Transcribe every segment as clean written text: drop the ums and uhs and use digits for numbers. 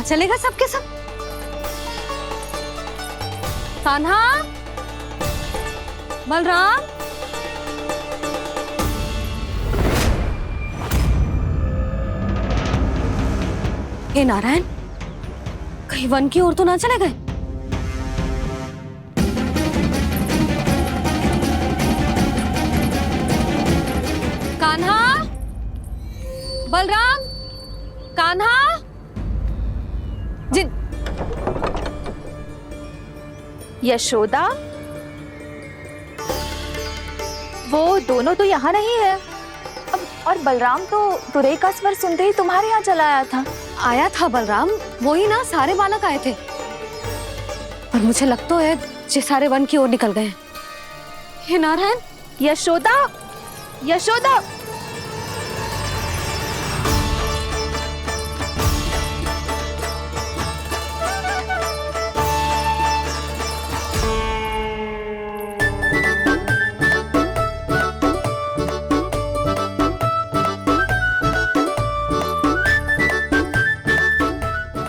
कहाँ चले गए सबके सब? कान्हा, बलराम, हे नारायण, कहीं वन की ओर तो ना चले गए? कान्हा, बलराम, कान्हा, जिन यशोदा, वो दोनों तो यहाँ नहीं है। और बलराम तो तुरई का स्वर सुनते ही तुम्हारे यहाँ चला आया था। आया था बलराम, वही ना सारे बालक आए थे। पर मुझे लगता है ये सारे वन की ओर निकल गए हैं। हे नारायण, यशोदा, यशोदा,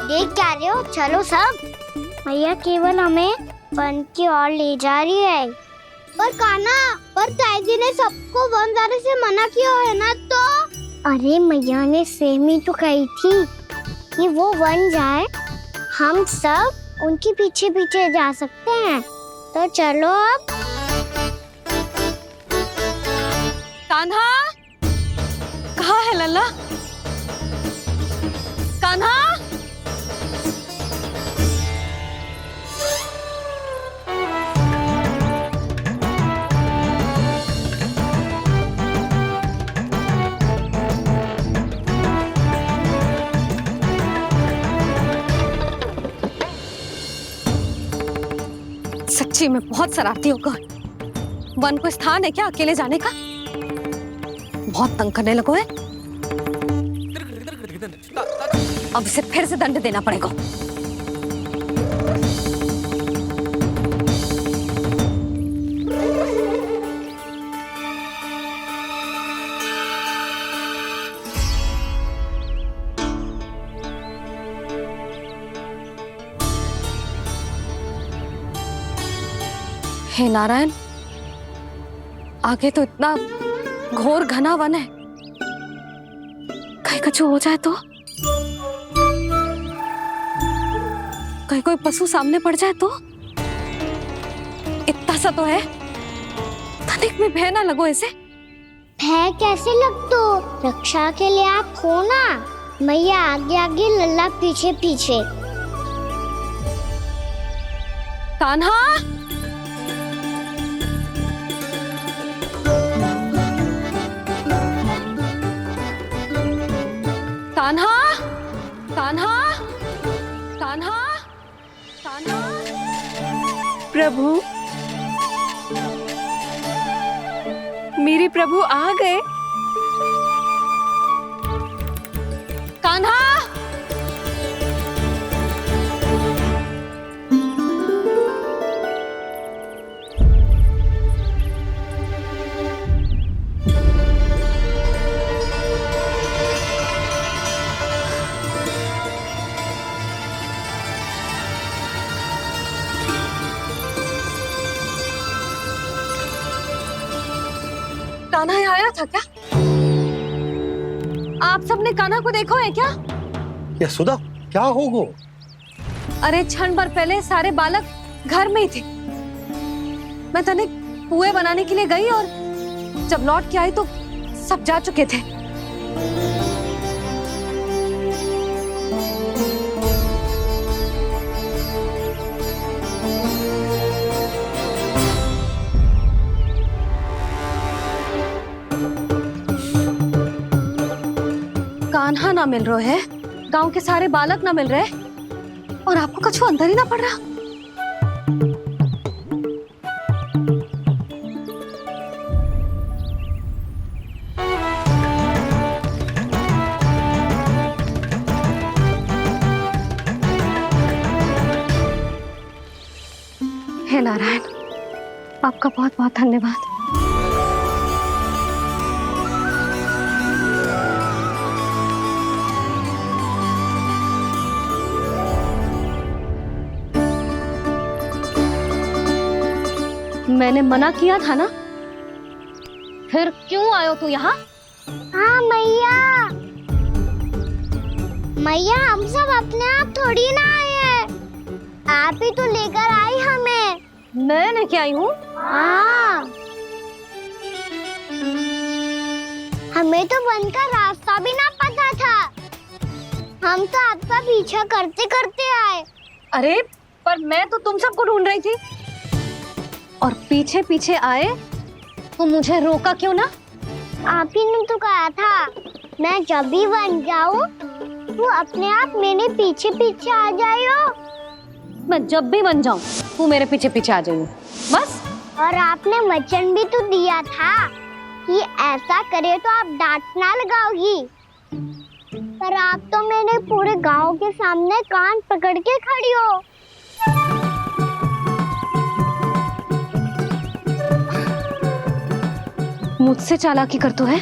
देख क्या रहे हो? चलो सब। मैया केवल हमें वन की ओर ले जा रही है। पर कान्हा, पर ताईजी ने सबको वन जाने से मना किया है ना तो? अरे मैया ने सेम ही तो कही थी कि वो वन जाए, हम सब उनके पीछे पीछे जा सकते हैं। तो चलो अब। कान्हा, कहाँ है लल्ला? कान्हा, सच्ची में बहुत शरारती होगा। वन को स्थान है क्या अकेले जाने का? बहुत तंग करने लगो है। अब इसे फिर से दंड देना पड़ेगा। हे नारायण, आगे तो इतना घोर घना वन है, कहीं कुछ हो जाए तो? कहीं कोई पशु सामने पड़ जाए तो? इतना सा तो है, तनिक में भय ना लगो इसे। भय कैसे लग तो? रक्षा के लिए आप हो ना। मैया आगे आगे, लल्ला पीछे पीछे। कान्हा, कान्हा, कान्हा, कान्हा, कान्हा। प्रभु, मेरे प्रभु आ गए। कान्हा, कान्हा यहाँ आया था क्या? आप सबने कान्हा को देखो है क्या? यशोदा, क्या हो गो? अरे क्षण भर पहले सारे बालक घर में ही थे। मैं तनिक पुए बनाने के लिए गई और जब लौट के आई तो सब जा चुके थे। कान्हा ना मिल रहा है, गांव के सारे बालक ना मिल रहे, और आपको कछु अंदर ही ना पड़ रहा। हे नारायण, आपका बहुत बहुत धन्यवाद। मैंने मना किया था ना, फिर क्यों आयो तू यहाँ? हाँ मैया, मैया हम सब अपने आप थोड़ी ना आए हैं, आप ही तो लेकर आई हमें। मैं लेके आई हूँ? हाँ, हमें तो वन का रास्ता भी ना पता था, हम तो आपका पीछा करते करते आए। अरे पर मैं तो तुम सबको ढूंढ रही थी, और पीछे पीछे आए तो मुझे रोका क्यों ना? आप ही ने तो कहा था मैं जब भी बन जाऊं तू अपने आप मेरे पीछे पीछे आ जाइयो। मैं जब भी बन जाऊं तू मेरे पीछे पीछे आ जाइयो, बस। और आपने वचन भी तो दिया था कि ऐसा करे तो आप डांट ना लगाओगी, पर आप तो मेरे पूरे गांव के सामने कान पकड़ के खड़ी हो। मुझसे चालाकी कर तू है?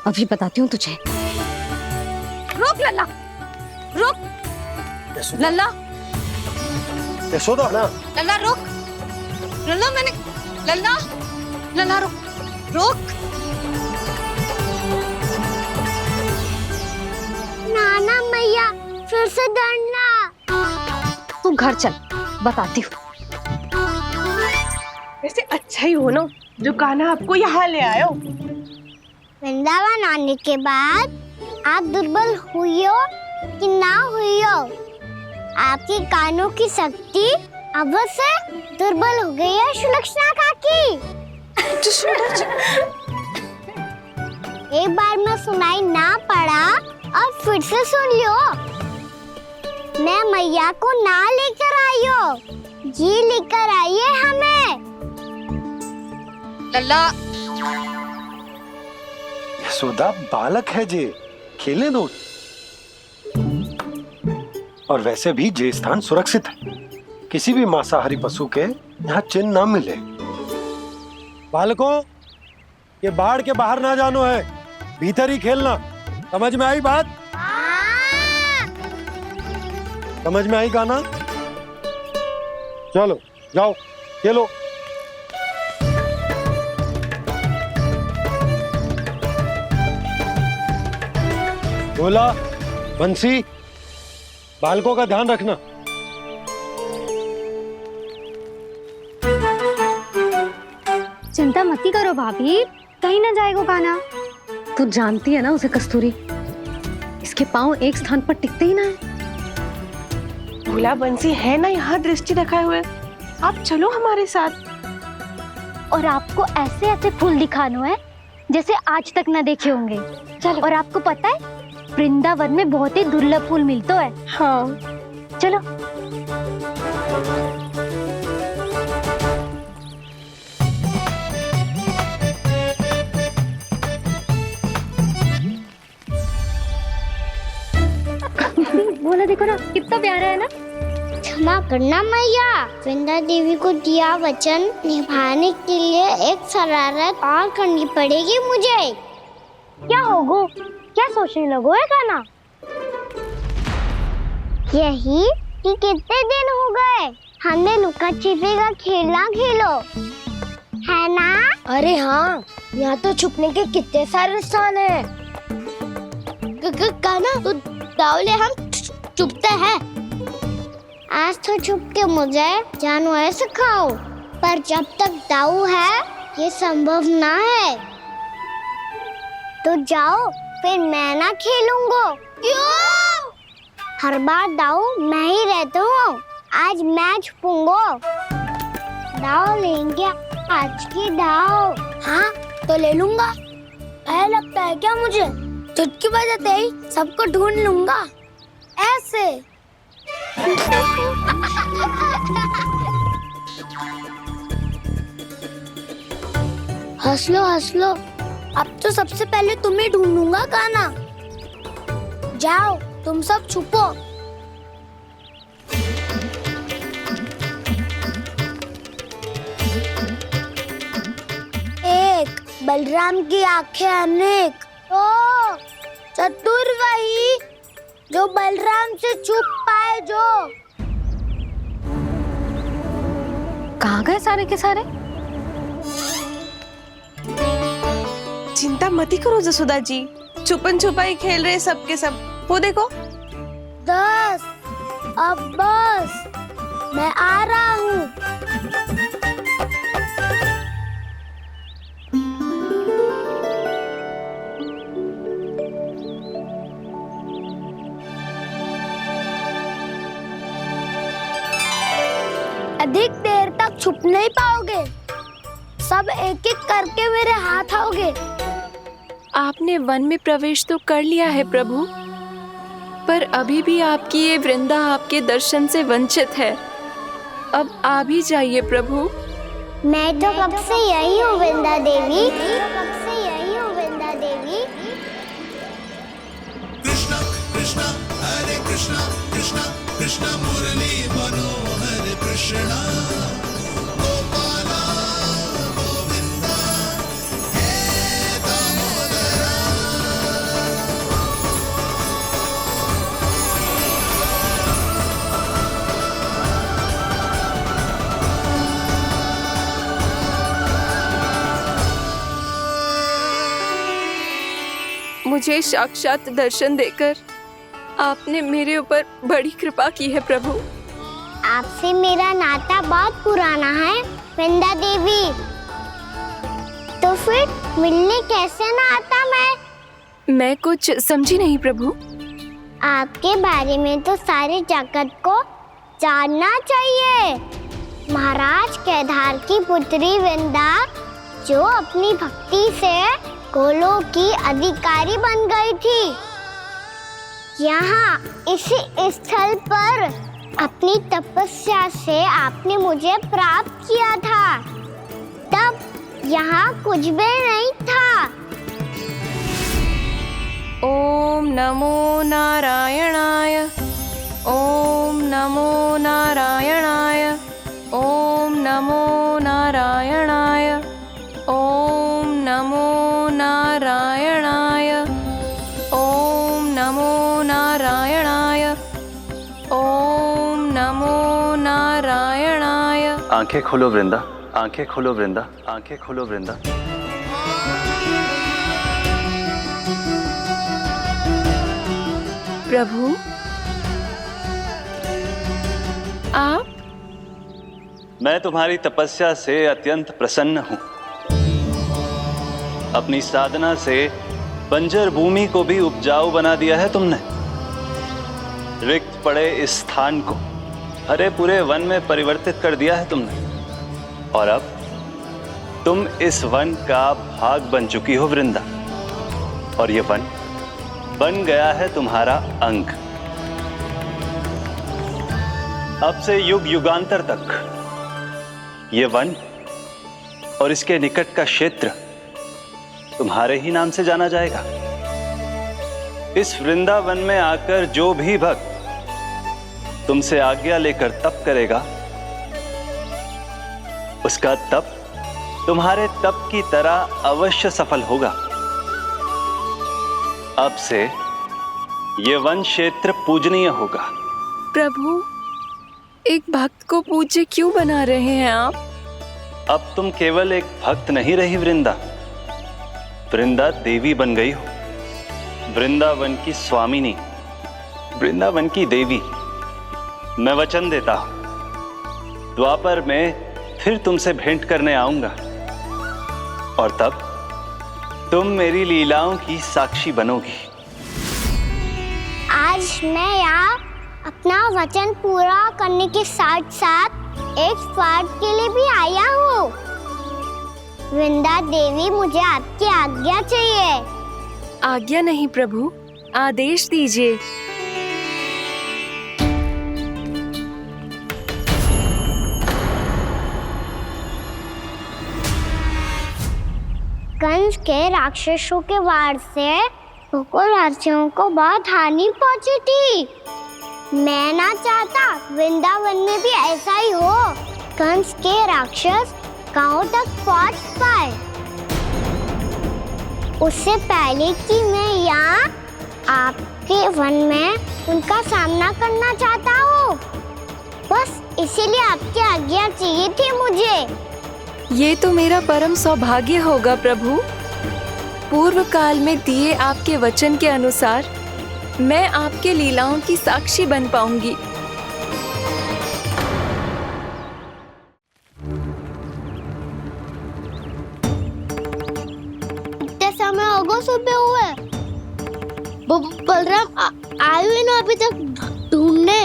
अभी बताती हूँ तुझे। रोक लल्ला, रोक लल्ला, यशोदा ना, लल्ला रोक, लल्ला मैंने, लल्ला, लल्ला रोक, रोक। नाना मैया फिर से डरना। तू घर चल, बताती हूँ। वैसे अच्छा ही हो ना जो कान्हा आपको यहाँ ले आयो। वृंदावन आने के बाद आप दुर्बल हुई हो कि ना हुई हो, आपके कानों की शक्ति अब से दुर्बल हो गई है सुलक्षणा काकी। एक बार में सुनाई ना पड़ा और फिर से सुन लियो। मैं मैया को ना लेकर आई हो, जी लेकर आई है हमें। लल्ला, यशोदा बालक है जे, खेले दो। और वैसे भी जे स्थान सुरक्षित है, किसी भी मांसाहारी पशु के यहाँ चिन्ह ना मिले। बालकों, ये बाढ़ के बाहर ना जानो है, भीतर ही खेलना। समझ में आई बात? समझ में आई कान्हा? चलो जाओ खेलो। बोला बंसी, बालकों का ध्यान रखना। चिंता मत करो भाभी, कहीं ना जाएगा कान्हा। तू जानती है ना उसे कस्तूरी, इसके पांव एक स्थान पर टिकते ही ना है। भोला बंसी है ना यहाँ दृष्टि रखाए हुए, आप चलो हमारे साथ। और आपको ऐसे ऐसे फूल दिखानो है जैसे आज तक ना देखे होंगे। चलो। और आपको पता है वृंदावन में बहुत ही दुर्लभ फूल मिलते हैं। हाँ चलो। बोला देखो ना कितना प्यारा है ना। क्षमा करना मैया, वृंदा देवी को दिया वचन निभाने के लिए एक शरारत और करनी पड़ेगी मुझे। क्या होगो? क्या सोचने लगो है कान्हा? यही कि कितने दिन हो गए हमने लुका छिपी का खेलना खेलो, है ना? अरे हाँ, यहाँ तो छुपने के कितने सारे स्थान है। कान्हा तो दावले हम छुपते हैं। आज तो छुप के मुझे जानवर सिखाओ, पर जब तक दाऊ है ये संभव ना है। तो जाओ, फिर मैं ना खेलूंगा। क्यों? हर बार दाऊ मैं ही रहता हूँ, आज मैं छुपूंगा। दाऊ लेंगे आज की दाऊ। हाँ तो ले लूंगा। ऐसा लगता है क्या मुझे? चुटकी बजाते ही सबको ढूंढ लूंगा ऐसे। हंस लो, अब तो सबसे पहले तुम्हें ढूंढूंगा कान्हा। जाओ तुम सब छुपो। एक बलराम की आंखें अनेक, तो चतुर वही जो बलराम से छुप पाए। जो कहाँ गए सारे के सारे? चिंता मत ही करो जसोदा जी, छुपन छुपाई खेल रहे सबके सब। वो देखो। 10 अब बस, मैं आ रहा हूँ। अधिक देर तक छुप नहीं पाओगे, सब एक एक करके मेरे हाथ आओगे। आपने वन में प्रवेश तो कर लिया है प्रभु, पर अभी भी आपकी ये वृंदा आपके दर्शन से वंचित है। अब आ भी जाइए प्रभु। मैं तो कब से यही हूँ वृंदा देवी, कब से यही हूँ वृंदा देवी। कृष्णा कृष्णा हरे कृष्णा कृष्णा कृष्णा मुरली मनोहर कृष्णा गोपाला गोविंदा हे दामोदरा। मुझे साक्षात दर्शन देकर आपने मेरे ऊपर बड़ी कृपा की है प्रभु। आपसे मेरा नाता बहुत पुराना है वृंदा देवी, तो फिर मिलने कैसे ना आता मैं कुछ समझी नहीं प्रभु। आपके बारे में तो सारे जगत को जानना चाहिए। महाराज केदार की पुत्री वृंदा, जो अपनी भक्ति से गोलोक की अधिकारी बन गई थी, यहाँ इसी स्थल पर अपनी तपस्या से आपने मुझे प्राप्त किया था। तब यहाँ कुछ भी नहीं था। ओम नमो नारायणाय, ओम नमो नारायणाय, ओम नमो नारायणाय, ओम नमो नारायणाय, ओम नमो नारायणाय, ओम नमो नारायणाय। आंखें खोलो वृंदा, आंखें खोलो वृंदा, आंखें खोलो वृंदा। प्रभु आप? मैं तुम्हारी तपस्या से अत्यंत प्रसन्न हूं। अपनी साधना से बंजर भूमि को भी उपजाऊ बना दिया है तुमने। रिक्त पड़े इस स्थान को हरे पूरे वन में परिवर्तित कर दिया है तुमने, और अब तुम इस वन का भाग बन चुकी हो वृंदा, और ये वन बन गया है तुम्हारा अंग। अब से युग युगांतर तक ये वन और इसके निकट का क्षेत्र तुम्हारे ही नाम से जाना जाएगा। इस वृंदावन में आकर जो भी भक्त तुमसे आज्ञा लेकर तप करेगा, उसका तप तुम्हारे तप की तरह अवश्य सफल होगा। अब से ये वन क्षेत्र पूजनीय होगा। प्रभु, एक भक्त को पूज्य क्यों बना रहे हैं आप? अब तुम केवल एक भक्त नहीं रही वृंदा, वृंदा देवी बन गई हो। वृंदावन की स्वामिनी, वृंदावन की देवी। मैं वचन देता हूं, द्वापर में फिर तुमसे भेंट करने आऊंगा, और तब तुम मेरी लीलाओं की साक्षी बनोगी। आज मैं यहाँ अपना वचन पूरा करने के साथ साथ एक स्वार्थ के लिए भी आया हूँ। वृंदा देवी, मुझे आपकी आज्ञा चाहिए। आज्ञा नहीं प्रभु, आदेश दीजिए। कंस के राक्षसों के वार से गोकुलवासियों को बहुत हानि पहुंची थी। मैं ना चाहता वृंदावन में भी ऐसा ही हो। कंस के राक्षस गांव तक पहुंच पाए, उससे पहले कि मैं यहाँ आपके वन में उनका सामना करना चाहता हूँ। बस इसीलिए आपकी आज्ञा चाहिए थी मुझे। ये तो मेरा परम सौभाग्य होगा प्रभु। पूर्व काल में दिए आपके वचन के अनुसार मैं आपके लीलाओं की साक्षी बन पाऊंगी। इतने समय होगा सुबह हुए। बलराम आए हुए ना अभी तक ढूंढने।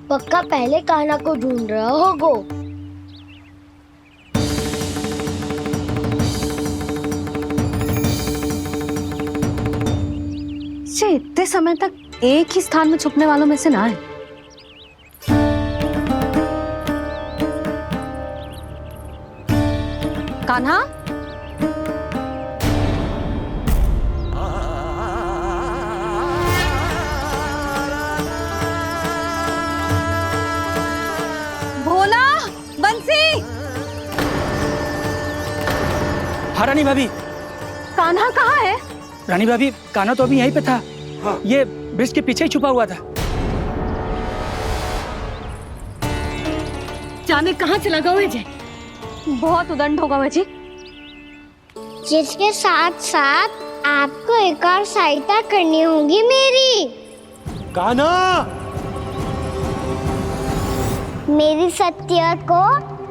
पक्का पहले कान्हा को ढूंढ रहा होगा। इतने समय तक एक ही स्थान में छुपने वालों में से ना है। कान्हा, भोला, बंसी। हाँ रानी भाभी। कान्हा कहाँ है? रानी भाभी, कान्हा तो अभी यहीं पे था। हाँ। ये ब्रिज के पीछे ही छुपा हुआ था। जाने कहाँ चला गया है? बहुत उदंड होगा वह जी। जिसके साथ साथ आपको एक और सहायता करनी होगी मेरी। कान्हा, मेरी सत्य को,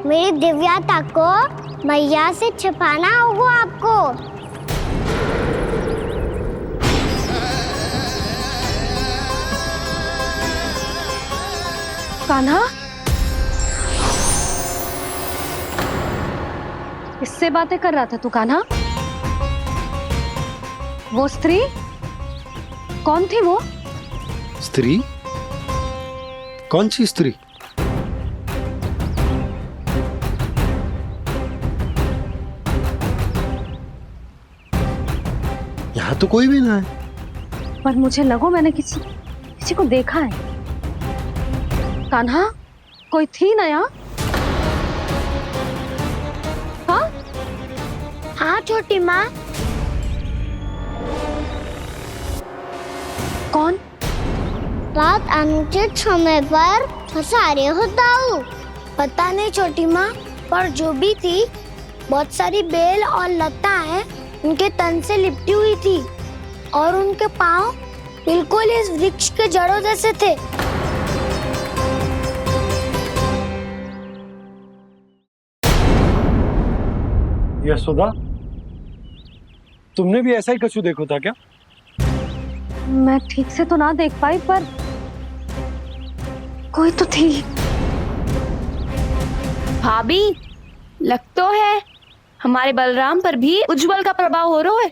मेरी दिव्यता को मैया से छिपाना होगा आपको। कान्हा, किससे बातें कर रहा था तू कान्हा? वो स्त्री कौन थी? वो स्त्री? कौन सी स्त्री? यहाँ तो कोई भी ना है। पर मुझे लगो मैंने किसी को देखा है। कान्हा, कोई थी ना यहाँ? हाँ? हाँ छोटी माँ। कौन? रात अनुचित समय पर फंसारे होता हूँ। पता नहीं छोटी माँ, पर जो भी थी बहुत सारी बेल और लताएं उनके तन से लिपटी हुई थी और उनके पाँव बिल्कुल इस वृक्ष के जड़ों जैसे थे। यशोदा, तुमने भी ऐसा ही कछु देखो था क्या? मैं ठीक से तो ना देख पाई, पर कोई तो थी। भाभी, लग तो है हमारे बलराम पर भी उज्जवल का प्रभाव हो रहा है।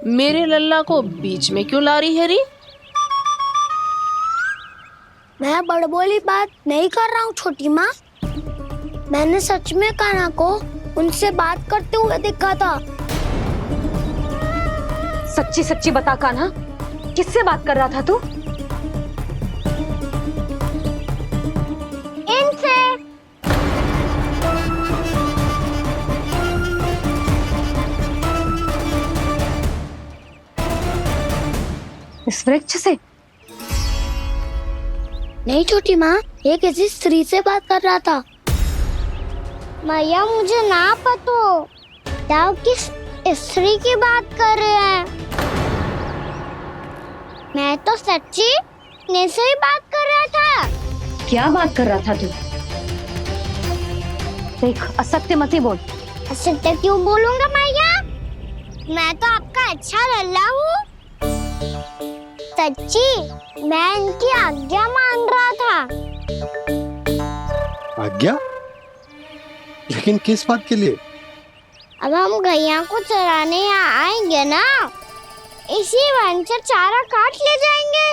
मेरे लल्ला को बीच में क्यों ला रही है री? मैं बड़बोली बात नहीं कर रहा हूँ छोटी माँ। मैंने सच में कान्हा को उनसे बात करते हुए देखा था। सच्ची सच्ची बता कान्हा, किससे बात कर रहा था तू? इनसे। इस वृक्ष से? नहीं छोटी माँ, ये किसी स्त्री से बात कर रहा था। मैया मुझे ना पता दाव किस स्त्री की बात कर रहे हैं। मैं तो सच्ची ने से ही बात कर रहा था। क्या बात कर रहा था तू? देख, असत्य मत ही बोल। असत्य क्यों बोलूंगा मैया? मैं तो आपका अच्छा लल्ला हूँ। सच्ची मैं इनकी आज्ञा मान रहा था। आज्ञा? लेकिन किस बात के लिए? अब हम गैया को चराने यहाँ आएंगे ना, इसी वन से चारा काट ले जाएंगे।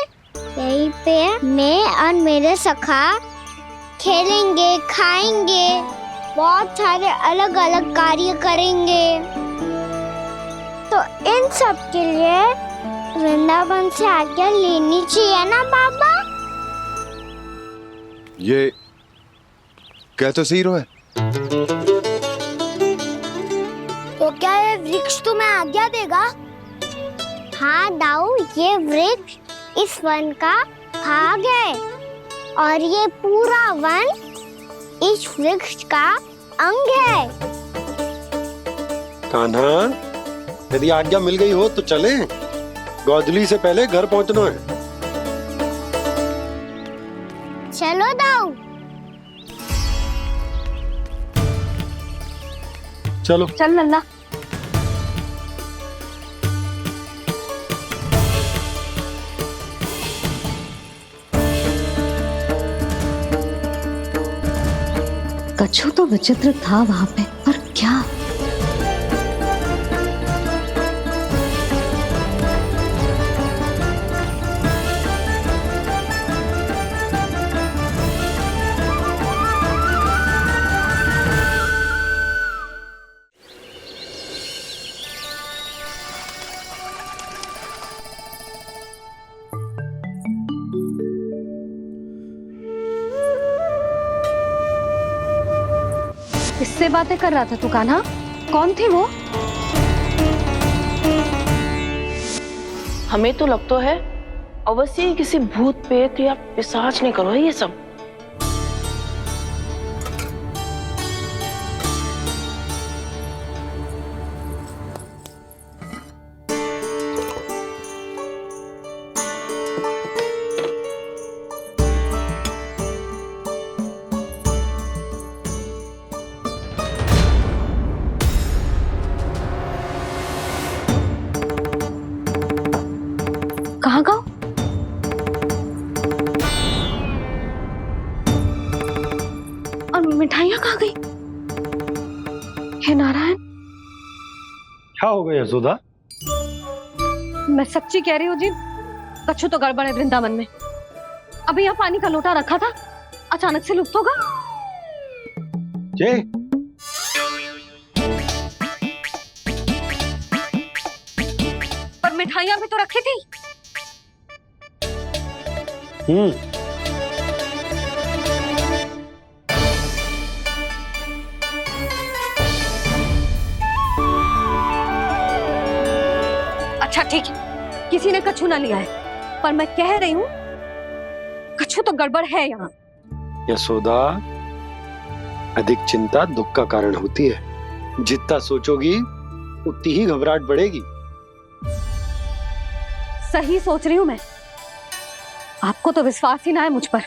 यहीं पे मैं और मेरे सखा खेलेंगे, खाएंगे, बहुत सारे अलग अलग कार्य करेंगे। तो इन सब के लिए वृंदावन से आज्ञा लेनी चाहिए ना बाबा? ये क्या तो सही रो है। तो क्या ये वृक्ष तुम्हें आज्ञा देगा? हाँ दाऊ, ये वृक्ष इस वन का भाग है और ये पूरा वन इस वृक्ष का अंग है। कान्हा, यदि आज्ञा मिल गई हो तो चले। गोधली से पहले घर पहुंचना है। चलो दाऊ। चलो चल लल्ला। कछु तो विचित्र था वहां पे, पर क्या? किससे बातें कर रहा था तू कान्हा? कौन थी वो? हमें तो लगता है अवश्य ही किसी भूत प्रेत या पिशाच ने करो है ये सब। कहाँ गाँव? और मिठाइयाँ कहाँ गई? हे नारायण, क्या हो गया यशोदा? मैं सच्ची कह रही हूँ जी, कछु तो गड़बड़ है वृंदावन में। अभी यहाँ पानी का लोटा रखा था, अचानक से लुप्त होगा। जय, पर मिठाइयाँ भी तो रखी थी। अच्छा ठीक है, किसी ने कछु ना लिया है, पर मैं कह रही हूँ कछु तो गड़बड़ है यहाँ। यशोदा, अधिक चिंता दुख का कारण होती है। जितना सोचोगी उतनी ही घबराहट बढ़ेगी। सही सोच रही हूँ मैं। आपको तो विश्वास ही ना है मुझ पर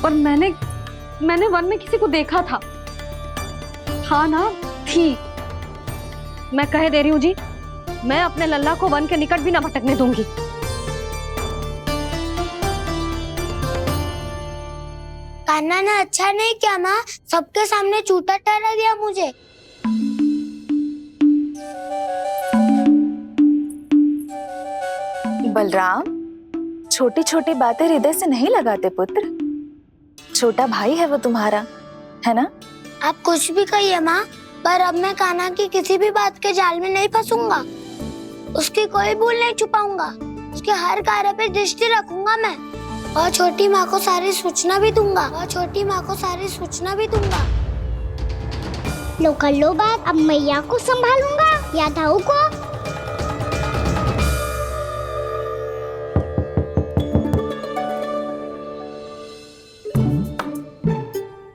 मैंने वन में किसी को देखा था। हाँ ना, थी। मैं कह दे रही हूँ जी, मैं अपने लल्ला को वन के निकट भी ना भटकने दूंगी। कान्हा ने अच्छा नहीं किया माँ, सबके सामने झूठा ठहरा दिया मुझे। बलराम, छोटी छोटी बातें हृदय से नहीं लगाते पुत्र। छोटा भाई है वो तुम्हारा, है ना? आप कुछ भी कहिए माँ, पर अब मैं कान्हा की किसी भी बात के जाल में नहीं फंसूंगा। उसकी कोई भूल नहीं छुपाऊंगा। उसके हर कार्य पे दृष्टि रखूंगा मैं, और छोटी माँ को सारी सूचना भी दूंगा। लो कर लो बात, अब मैया को संभालूंगा या दाऊ को।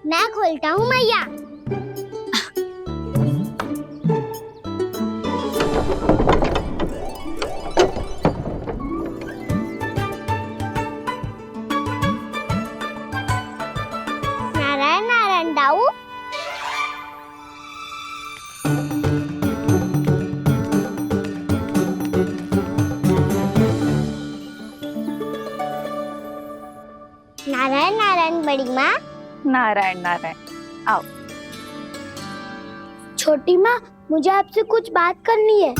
मैं खोलता हूँ मैया। नारायण नारायण दाऊ। नारायण नारायण बड़ी माँ। नारायण नारायण, आओ। छोटी माँ, मुझे आपसे कुछ बात करनी है।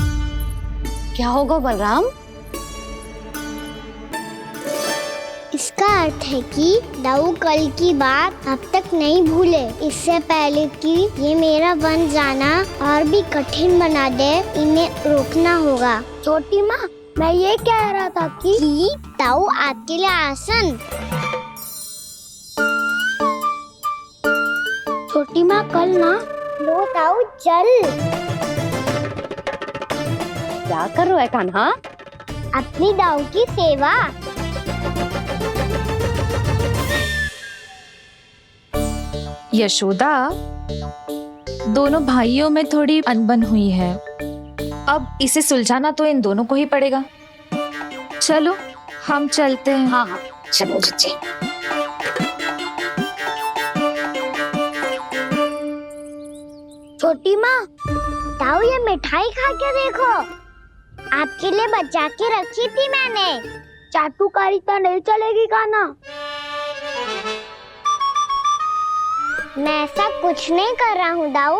क्या होगा बलराम? इसका अर्थ है कि दाऊ कल की बात अब तक नहीं भूले। इससे पहले कि ये मेरा वन जाना और भी कठिन बना दे, इन्हें रोकना होगा। छोटी माँ, मैं ये कह रहा था कि दाऊ आपके लिए आसन। छोटी माँ, कल ना लो दाऊ चल। क्या कर रहा है कान्हा? अपनी दाऊ की सेवा। यशोदा, दोनों भाइयों में थोड़ी अनबन हुई है। अब इसे सुलझाना तो इन दोनों को ही पड़ेगा। चलो हम चलते हैं। हाँ हाँ चलो जीजी। छोटी माँ, ताऊ ये मिठाई खा के देखो, आपके लिए बचा के रखी थी मैंने। चाटुकारी तो नहीं चलेगी काना। मैं ऐसा कुछ नहीं कर रहा हूँ दाऊ,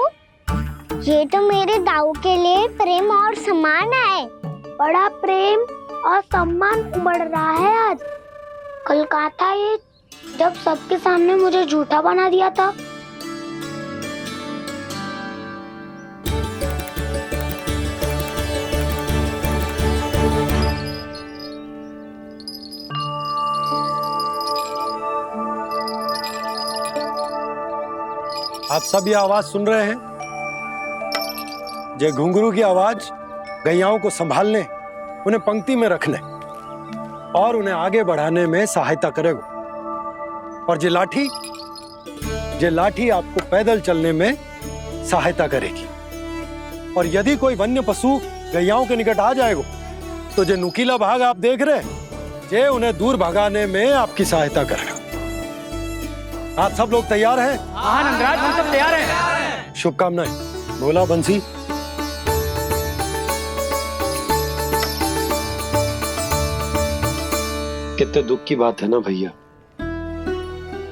ये तो मेरे दाऊ के लिए प्रेम और सम्मान है। बड़ा प्रेम और सम्मान उमड़ रहा है आज। कल कहा था ये, जब सबके सामने मुझे झूठा बना दिया था। आप सब ये आवाज सुन रहे हैं? ये घुंघरू की आवाज गैयाओं को संभालने, उन्हें पंक्ति में रखने और उन्हें आगे बढ़ाने में सहायता करेगा। और ये लाठी आपको पैदल चलने में सहायता करेगी। और यदि कोई वन्य पशु गैयाओं के निकट आ जाएगा तो जो नुकीला भाग आप देख रहे हैं, ये उन्हें दूर भगाने में आपकी सहायता करेगा। आप सब लोग तैयार हैं? हाँ नंदराज, हम सब तैयार हैं। शुभकामनाएं। भोला, बंसी। कितने दुख की बात है ना भैया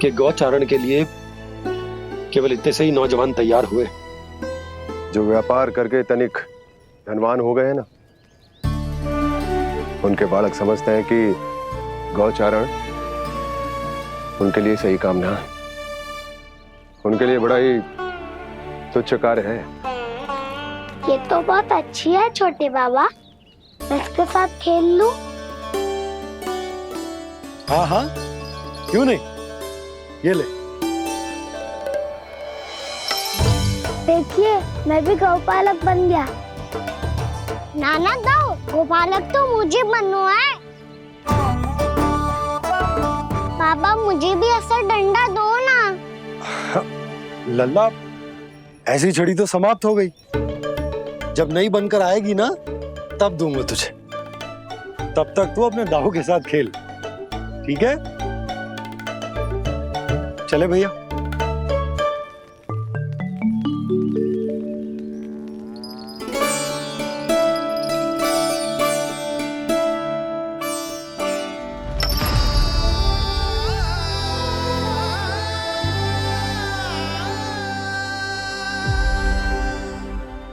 कि गौचारण के लिए केवल इतने से ही नौजवान तैयार हुए जो व्यापार करके तनिक धनवान हो गए ना, उनके बालक समझते हैं कि गौचारण उनके लिए सही काम ना है। उनके लिए बड़ा ही तुच्छ कार्य है। ये तो बहुत अच्छी है छोटे बाबा, मैं इसके साथ खेल लूं? हाँ हाँ, क्यों नहीं, ये ले। देखिए मैं भी गौपालक बन गया। नाना दो, गौपालक तो मुझे बनना है। बाबा मुझे भी ऐसा डंडा दो ना। लल्ला, ऐसी छड़ी तो समाप्त हो गई। जब नई बनकर आएगी ना तब दूंगा तुझे। तब तक तू अपने दाऊ के साथ खेल, ठीक है? चले भैया।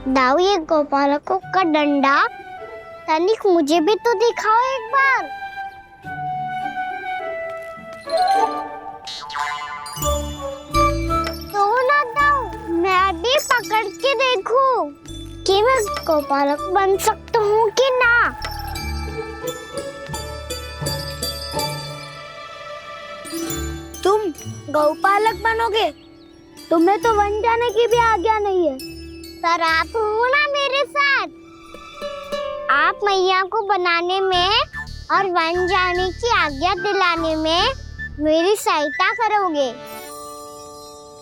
दाऊ ये गोपालकों का डंडा तनिक मुझे भी तो दिखाओ एक बार। तो ना दाऊ, मैं भी पकड़ के देखूं कि मैं गोपालक बन सकता हूँ कि ना। तुम गौपालक बनोगे? तुम्हें तो वन जाने की भी आज्ञा नहीं है। पर आप हो ना मेरे साथ, आप मैया को बनाने में और वन जाने की आज्ञा दिलाने में मेरी सहायता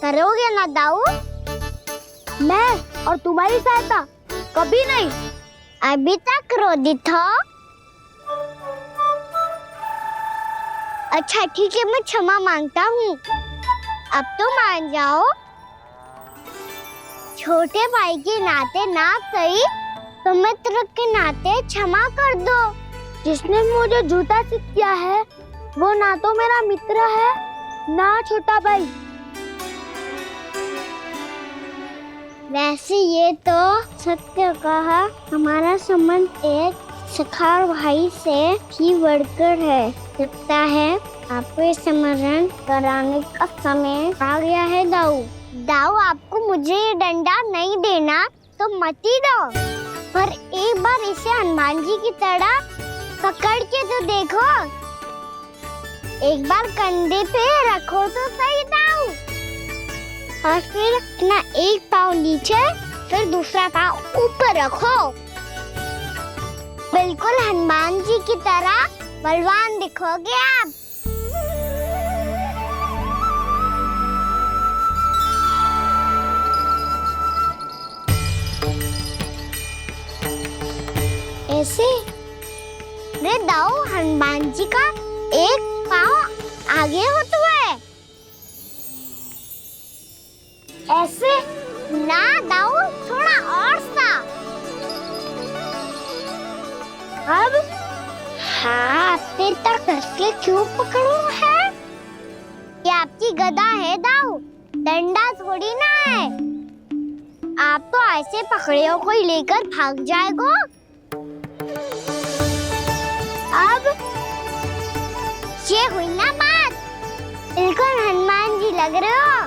करोगे ना दाऊ? मैं और तुम्हारी सहायता कभी नहीं। अभी तक क्रोधित हो? अच्छा ठीक है, मैं क्षमा मांगता हूँ। अब तो मान जाओ। छोटे भाई के नाते ना सही तो मित्र के नाते क्षमा कर दो। जिसने मुझे झूठा सिद्ध किया है वो ना तो मेरा मित्र है ना छोटा भाई। वैसे ये तो सत्य कहा, हमारा संबंध एक सखा भाई से भी बढ़कर है। लगता है आपको स्मरण कराने का समय आ गया है दाऊ। दाऊ आपको मुझे ये डंडा नहीं देना तो मत ही दो, पर एक बार इसे हनुमान जी की तरह पकड़ के तो देखो। एक बार कंधे पे रखो तो सही दाऊ, और फिर अपना एक पाँव नीचे फिर दूसरा पाँव ऊपर रखो। बिल्कुल हनुमान जी की तरह बलवान दिखोगे आप। ऐसे? रे दाऊ, हनुमान जी का एक पाँव आगे होता है। ऐसे ना दाऊ, थोड़ा और सा। अब हाथ तक कसके क्यों पकड़ू है? ये आपकी गदा है दाऊ, डंडा थोड़ी ना है। आप तो ऐसे पकड़े हो कोई लेकर भाग जाएगा। अब ये हुई ना बात, बिल्कुल हनुमान जी लग रहे हो।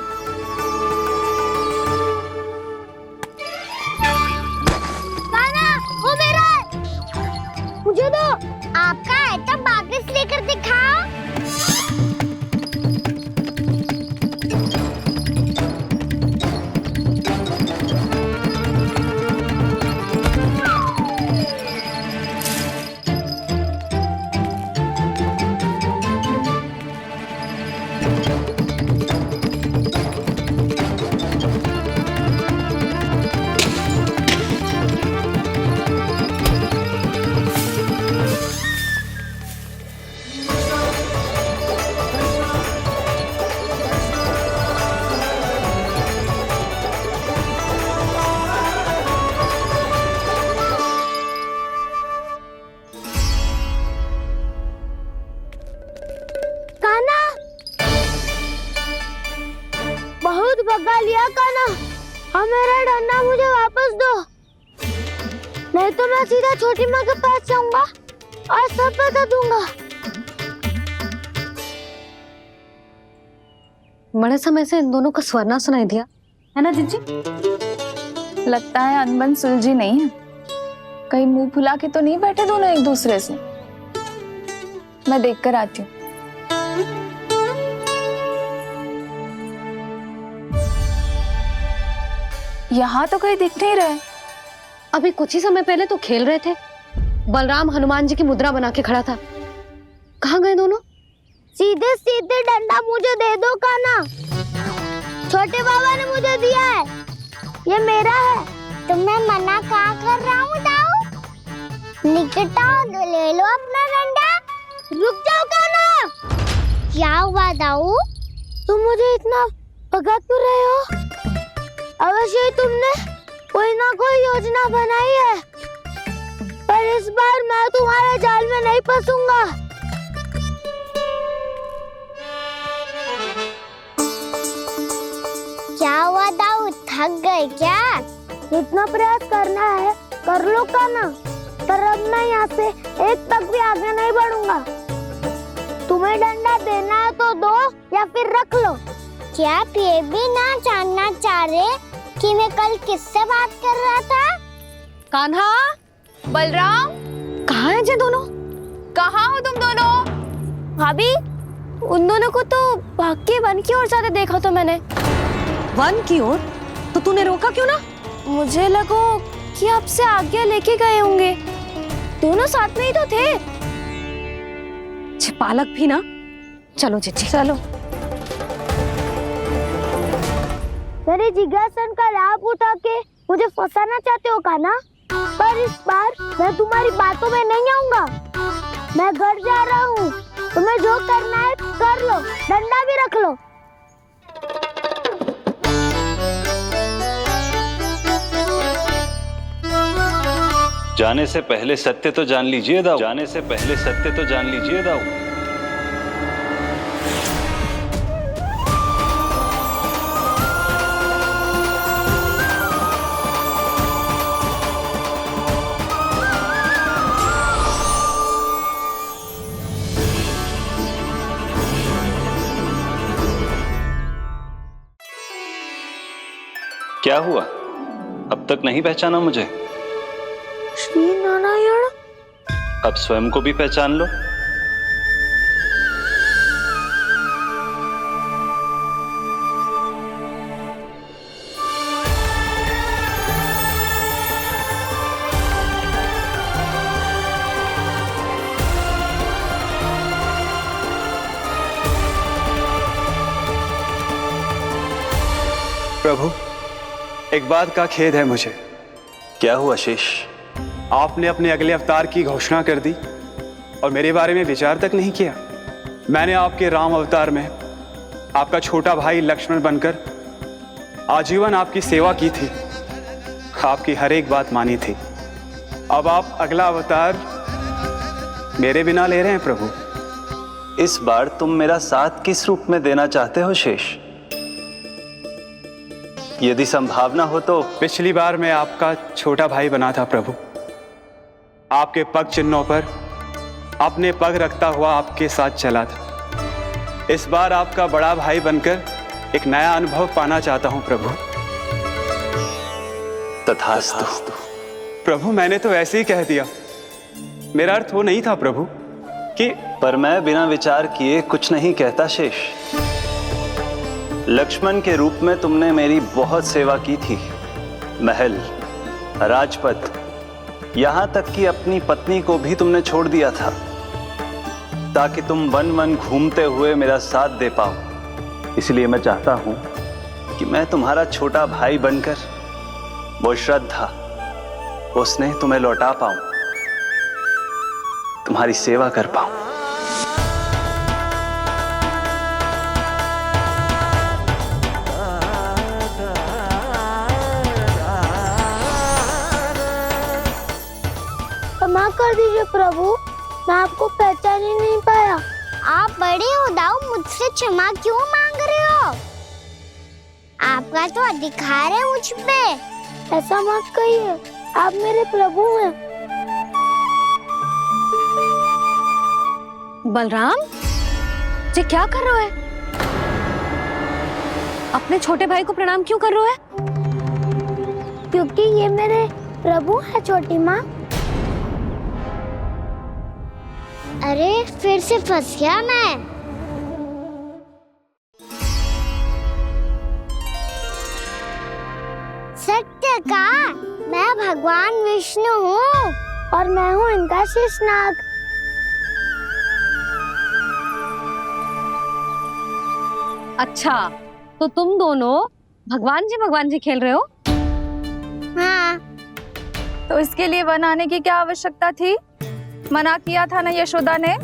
कान्हा, वो मेरा है। मुझे दो। आपका है तो वापस लेकर दिखाओ। बहुत भगा लिया कान्हा, अब मेरा डंडा मुझे वापस दो, नहीं तो मैं सीधा छोटी माँ के पास जाऊंगा और सब बता दूंगा। बड़े समय से इन दोनों का स्वर ना सुनाई दिया, है ना जीजी? लगता है अनबन सुलझी नहीं है। कहीं मुंह फुला के तो नहीं बैठे दोनों एक दूसरे से। मैं देख कर आती हूँ। यहाँ तो कहीं दिख नहीं रहे। अभी कुछ ही समय पहले तो खेल रहे थे। बलराम हनुमान जी की मुद्रा बना के खड़ा था। कहाँ गए दोनों? सीधे सीधे डंडा मुझे दे दो कान्हा, छोटे बाबा ने मुझे दिया है, ये मेरा है। तो मैं मना कहाँ कर रहा हूँ दाऊ? निकट आओ, ले लो अपना डंडा। रुक जाओ कान्हा। क्या हुआ दाऊ? तुम मुझे इतना भगा क्यों रहे हो? अवश्य ही तुमने कोई ना कोई योजना बनाई है, पर इस बार मैं तुम्हारे जाल में नहीं फंसूंगा। क्या हुआ दाऊ, थक गए क्या? इतना प्रयास करना है कर लो कान्हा, पर अब मैं यहाँ से एक तक भी आगे नहीं बढ़ूंगा। तुम्हें डंडा देना है तो दो या फिर रख लो। क्या आप ये भी ना जानना चाह रहे कि मैं कल किससे बात कर रहा था? कान्हा, बलराम, कहाँ हैं ये दोनों? कहाँ हो तुम दोनों? भाभी, उन दोनों को तो भाग के वन की ओर जाते देखा तो मैंने। वन की ओर? तो तूने रोका क्यों ना? मुझे लगो कि आपसे आज्ञा लेके गए होंगे, दोनों साथ में ही तो थे। पालक भी ना। चलो जीजी चलो। मेरे जिज्ञासन का लाभ उठा के मुझे फंसाना चाहते हो कान्हा, पर इस बार मैं तुम्हारी बातों में नहीं आऊंगा। मैं घर जा रहा हूँ, तुम्हें जो करना है कर लो, डंडा भी रख लो। जाने से पहले सत्य तो जान लीजिए दाऊ। जाने से पहले सत्य तो जान लीजिए दाऊ। क्या हुआ? अब तक नहीं पहचाना मुझे? श्री नारायण। अब स्वयं को भी पहचान लो। प्रभु, एक बात का खेद है मुझे। क्या हुआ शेष? आपने अपने अगले अवतार की घोषणा कर दी और मेरे बारे में विचार तक नहीं किया। मैंने आपके राम अवतार में आपका छोटा भाई लक्ष्मण बनकर आजीवन आपकी सेवा की थी, आपकी हर एक बात मानी थी। अब आप अगला अवतार मेरे बिना ले रहे हैं प्रभु। इस बार तुम मेरा साथ किस रूप में देना चाहते हो शेष? यदि संभावना हो तो। पिछली बार मैं आपका छोटा भाई बना था प्रभु, आपके पग चिन्हों पर अपने पग रखता हुआ आपके साथ चला था। इस बार आपका बड़ा भाई बनकर एक नया अनुभव पाना चाहता हूं प्रभु। तथास्तु। प्रभु मैंने तो ऐसे ही कह दिया, मेरा अर्थ वो नहीं था प्रभु कि। पर मैं बिना विचार किए कुछ नहीं कहता शेष। लक्ष्मण के रूप में तुमने मेरी बहुत सेवा की थी। महल, राजपथ, यहां तक कि अपनी पत्नी को भी तुमने छोड़ दिया था ताकि तुम वन वन घूमते हुए मेरा साथ दे पाओ। इसलिए मैं चाहता हूं कि मैं तुम्हारा छोटा भाई बनकर वो श्रद्धा, वो स्नेह तुम्हें लौटा पाऊं, तुम्हारी सेवा कर पाऊं। क्षमा कर दीजिए प्रभु, मैं आपको पहचान ही नहीं पाया। आप बड़े हो दाऊ, मुझसे क्षमा क्यों मांग रहे हो? आपका तो अधिकार है मुझ पे। ऐसा मत कहिए, आप मेरे प्रभु हैं। बलराम, ये क्या कर रहे हो? अपने छोटे भाई को प्रणाम क्यों कर रहे हो? क्योंकि ये मेरे प्रभु है छोटी माँ। अरे फिर से फंस गया मैं। सत्य का, मैं भगवान विष्णु हूँ और मैं हूँ इनका शेषनाग। अच्छा, तो तुम दोनों भगवान जी खेल रहे हो? हाँ। तो इसके लिए वन आने की क्या आवश्यकता थी? मना किया था ना यशोदा ने।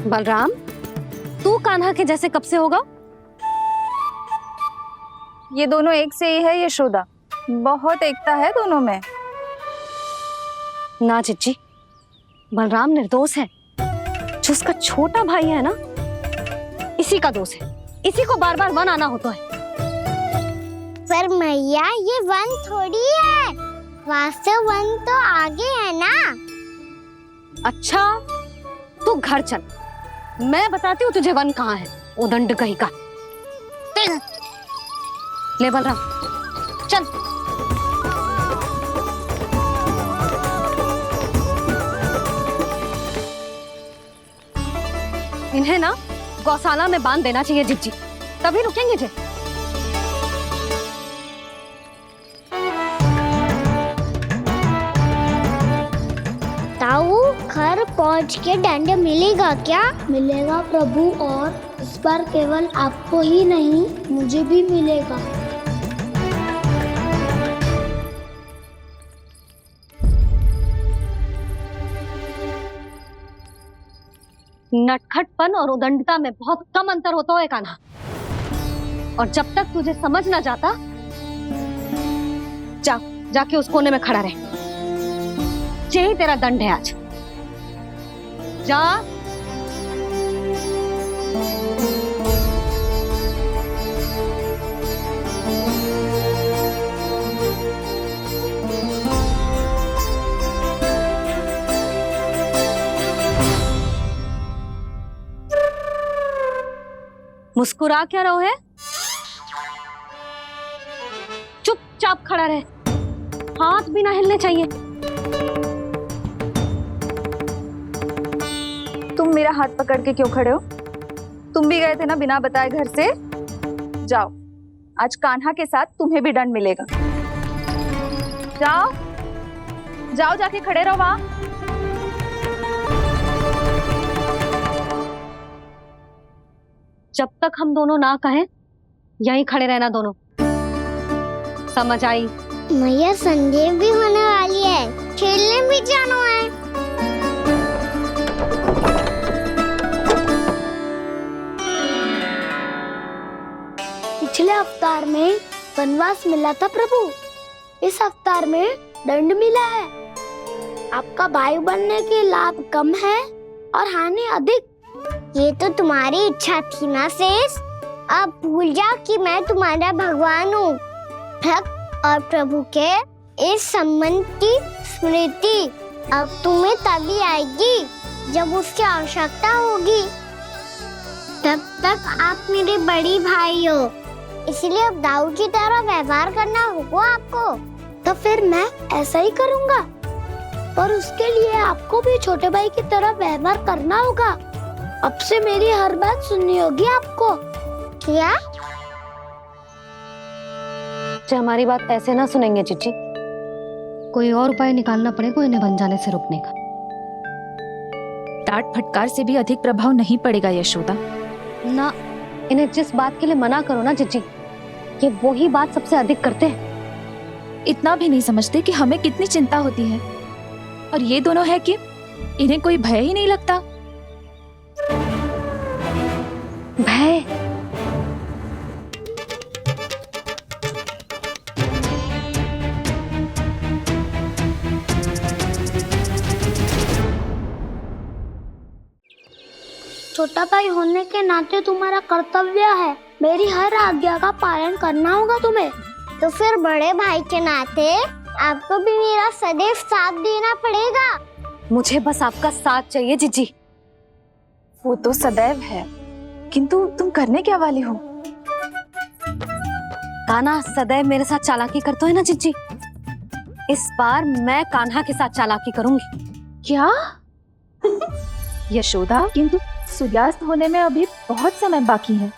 बलराम, तू कान्हा के जैसे कब से होगा? ये दोनों एक से ही है यशोदा, बहुत एकता है दोनों में। ना चिच्ची, बलराम निर्दोष है। जो उसका छोटा भाई है ना, इसी का दोष है। इसी को बार बार वन आना होता है। पर मैया, ये वन थोड़ी है, वास्तव वन तो आगे है ना। अच्छा, तू घर चल, मैं बताती हूँ तुझे वन कहाँ है। उदंड कहीं का। ले बलराम, चल। इन्हें ना गौशाला में बांध देना चाहिए जिज्जी, तभी रुकेंगे जे। ताऊ, घर पहुंच के दंड मिलेगा क्या? मिलेगा प्रभु, और इस बार केवल आपको ही नहीं, मुझे भी मिलेगा। नटखटपन और उदंडता में बहुत कम अंतर होता है कान्हा, और जब तक तुझे समझ ना जाता, जाके उस कोने में खड़ा रहे। यही तेरा दंड है आज। जा। मुस्कुरा क्या रहो है? चुपचाप खड़ा रहे, हाथ भी ना हिलने चाहिए। तुम मेरा हाथ पकड़ के क्यों खड़े हो? तुम भी गए थे ना बिना बताए घर से। जाओ, आज कान्हा के साथ तुम्हें भी दंड मिलेगा। जाओ जाओ, जाके खड़े रहो वहां। जब तक हम दोनों ना कहें, यहीं खड़े रहना दोनों। समझ आई? मैया संडे भी होने वाली है, खेलने भी जाना है। पिछले अवतार में वनवास मिला था प्रभु, इस अवतार में दंड मिला है। आपका भाई बनने के लाभ कम है और हानि अधिक। ये तो तुम्हारी इच्छा थी ना शेष। अब भूल जाओ कि मैं तुम्हारा भगवान हूँ। भक्त और प्रभु के इस संबंध की स्मृति अब तुम्हें तभी आएगी जब उसकी आवश्यकता होगी। तब तक आप मेरे बड़ी भाई हो, इसलिए अब दाऊ की तरह व्यवहार करना होगा आपको। तो फिर मैं ऐसा ही करूँगा, पर उसके लिए आपको भी छोटे भाई की तरह व्यवहार करना होगा। अब से मेरी हर बात सुननी होगी आपको। क्या? हमारी बात ऐसे ना सुनेंगे चिची। कोई और उपाय निकालना पड़ेगा इन्हें बन जाने से रुकने का। डांट फटकार से भी अधिक प्रभाव नहीं पड़ेगा यशोदा। ना, इन्हें जिस बात के लिए मना करो ना चिची, ये वही बात सबसे अधिक करते हैं। इतना भी नहीं समझते कि हमें कितनी चिंता होती है, और ये दोनों है कि इन्हें कोई भय ही नहीं लगता। भय? छोटा भाई होने के नाते तुम्हारा कर्तव्य है, मेरी हर आज्ञा का पालन करना होगा तुम्हें। तो फिर बड़े भाई के नाते आपको भी मेरा सदैव साथ देना पड़ेगा। मुझे बस आपका साथ चाहिए जीजी। वो तो सदैव है, किंतु तुम करने क्या वाली हो? कान्हा सदैव मेरे साथ चालाकी करता है ना जीजी, इस बार मैं कान्हा के साथ चालाकी करूंगी। क्या? यशोदा, किंतु सूर्यास्त होने में अभी बहुत समय बाकी है।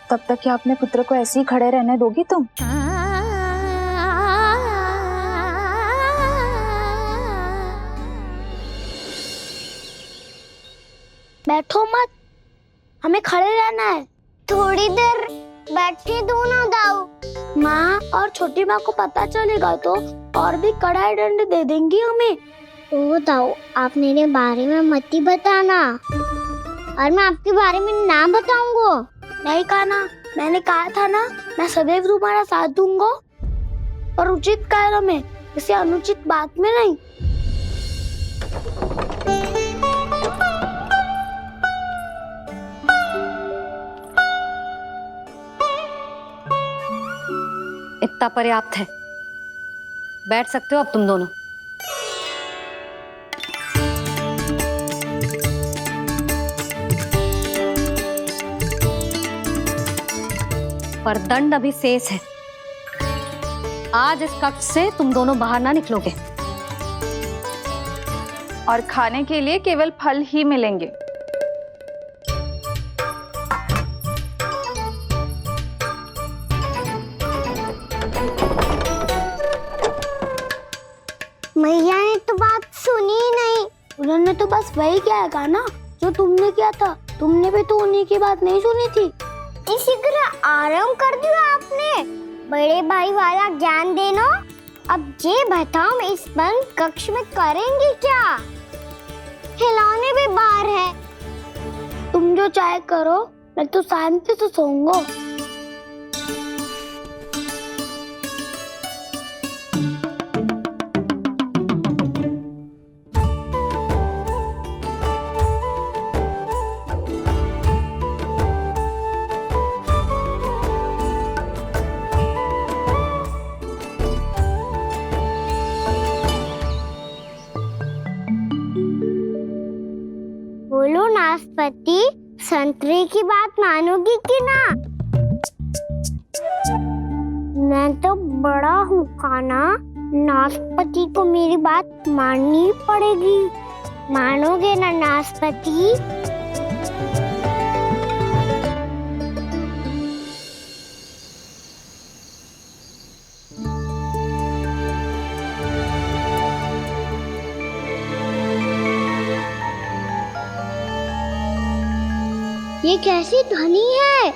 तब तक क्या अपने पुत्र को ऐसे ही खड़े रहने दोगी तुम? बैठो मत, हमें खड़े रहना है। थोड़ी देर बैठे दो ना दाऊ। माँ और छोटी माँ को पता चलेगा तो और भी कड़ा दंड दे देंगी हमें। ओ दाऊ, आप मेरे बारे में मत ही बताना, और मैं आपके बारे में ना बताऊंगा। नहीं कान्हा, मैंने कहा था ना, मैं सदैव तुम्हारा साथ दूंगा, और उचित कार्य में, किसी अनुचित बात में नहीं। इतना पर्याप्त है, बैठ सकते हो अब तुम दोनों। पर दंड अभी शेष है। आज इस कक्ष से तुम दोनों बाहर ना निकलोगे, और खाने के लिए केवल फल ही मिलेंगे। मैया ने तो बात सुनी ही नहीं। उन्होंने तो बस वही किया ना जो तुमने किया था। तुमने भी तो उन्हीं की बात नहीं सुनी थी। इसी तरह आराम कर दिया आपने। बड़े भाई वाला ज्ञान देना। अब ये बताओ, मैं इस बंद कक्ष में करेंगे क्या? खिलौने भी बाहर है। तुम जो चाहे करो, मैं तो शांति से सोऊंगा। बोलो नाशपाती, संतरे की बात मानोगी कि ना? मैं तो बड़ा हूँ कान्हा, नाशपाती को मेरी बात माननी पड़ेगी। मानोगे ना नाशपाती? ये कैसी ध्वनि है?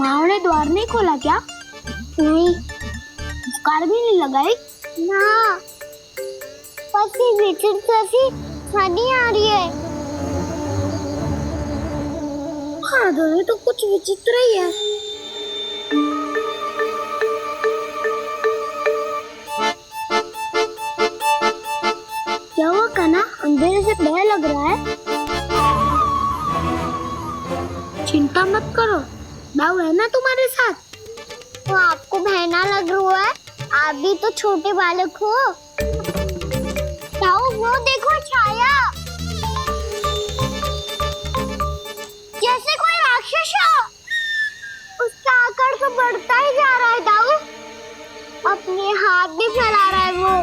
माँ ने द्वार नहीं खोला क्या? नहीं। कार भी नहीं लगाई? ना। बस ये विचित्र सी ध्वनि आ रही है। हाँ, ध्वनि तो कुछ विचित्र ही है। क्या हुआ कान्हा? अंधेरे से डर लग रहा है। चिंता मत करो, दाऊ है ना तुम्हारे साथ। तो आपको बहना लग रहा है, आप भी तो छोटे बालक हो। दाऊ वो देखो छाया, जैसे कोई राक्षस हो। उसका आकार तो बढ़ता ही जा रहा है दाऊ, अपने हाथ भी फैला रहा है वो।